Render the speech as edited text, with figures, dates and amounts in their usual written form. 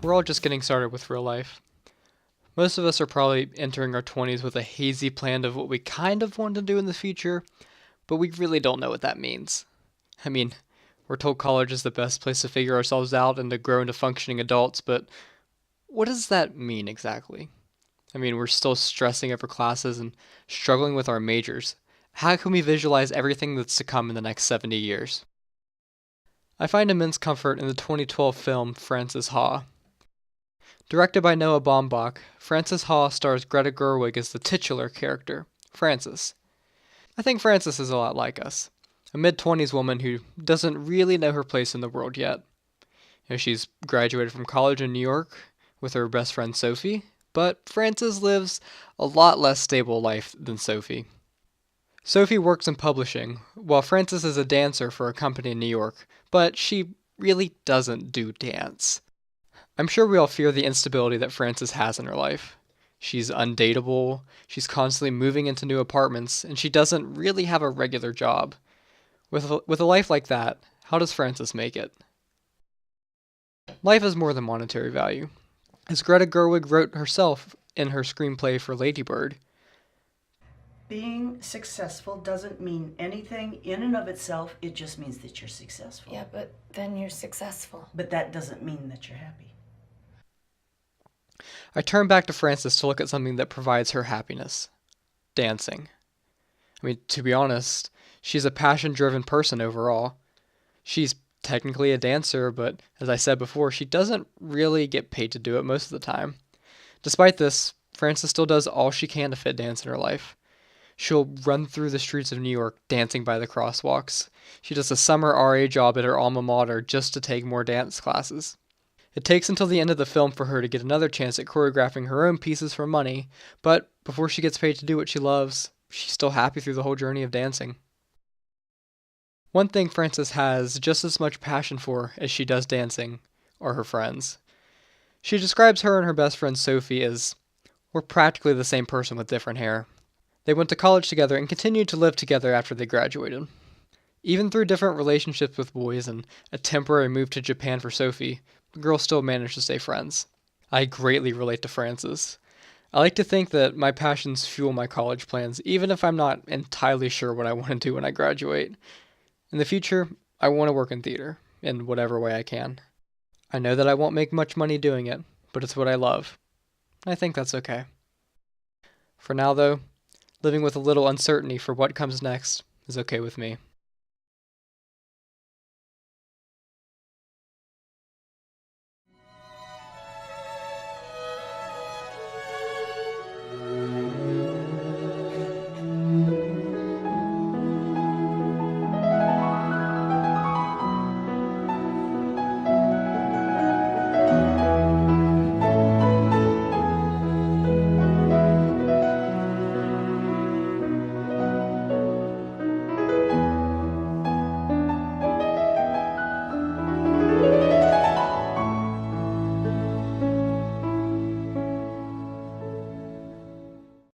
we're all just getting started with real life. Most of us are probably entering our 20s with a hazy plan of what we kind of want to do in the future, but we really don't know what that means. I mean, we're told college is the best place to figure ourselves out and to grow into functioning adults, but what does that mean exactly? I mean, we're still stressing over classes and struggling with our majors. How can we visualize everything that's to come in the next 70 years? I find immense comfort in the 2012 film Frances Ha. Directed by Noah Baumbach, Frances Ha stars Greta Gerwig as the titular character, Frances. I think Frances is a lot like us, a mid-20s woman who doesn't really know her place in the world yet. She's graduated from college in New York with her best friend Sophie, but Frances lives a lot less stable life than Sophie. Sophie works in publishing, while Frances is a dancer for a company in New York, but she really doesn't do dance. I'm sure we all fear the instability that Frances has in her life. She's undateable, she's constantly moving into new apartments, and she doesn't really have a regular job. With a life like that, how does Frances make it? Life is more than monetary value. As Greta Gerwig wrote herself in her screenplay for Lady Bird, being successful doesn't mean anything in and of itself. It just means that you're successful. Yeah, but then you're successful. But that doesn't mean that you're happy. I turn back to Frances to look at something that provides her happiness: dancing. I mean, to be honest, she's a passion-driven person overall. She's technically a dancer, but as I said before, she doesn't really get paid to do it most of the time. Despite this, Frances still does all she can to fit dance in her life. She'll run through the streets of New York dancing by the crosswalks. She does a summer RA job at her alma mater just to take more dance classes. It takes until the end of the film for her to get another chance at choreographing her own pieces for money, but before she gets paid to do what she loves, she's still happy through the whole journey of dancing. One thing Frances has just as much passion for as she does dancing are her friends. She describes her and her best friend Sophie as, "We're practically the same person with different hair." They went to college together and continued to live together after they graduated. Even through different relationships with boys and a temporary move to Japan for Sophie, the girls still managed to stay friends. I greatly relate to Frances. I like to think that my passions fuel my college plans, even if I'm not entirely sure what I want to do when I graduate. In the future, I want to work in theater, in whatever way I can. I know that I won't make much money doing it, but it's what I love. I think that's okay. For now, though, living with a little uncertainty for what comes next is okay with me.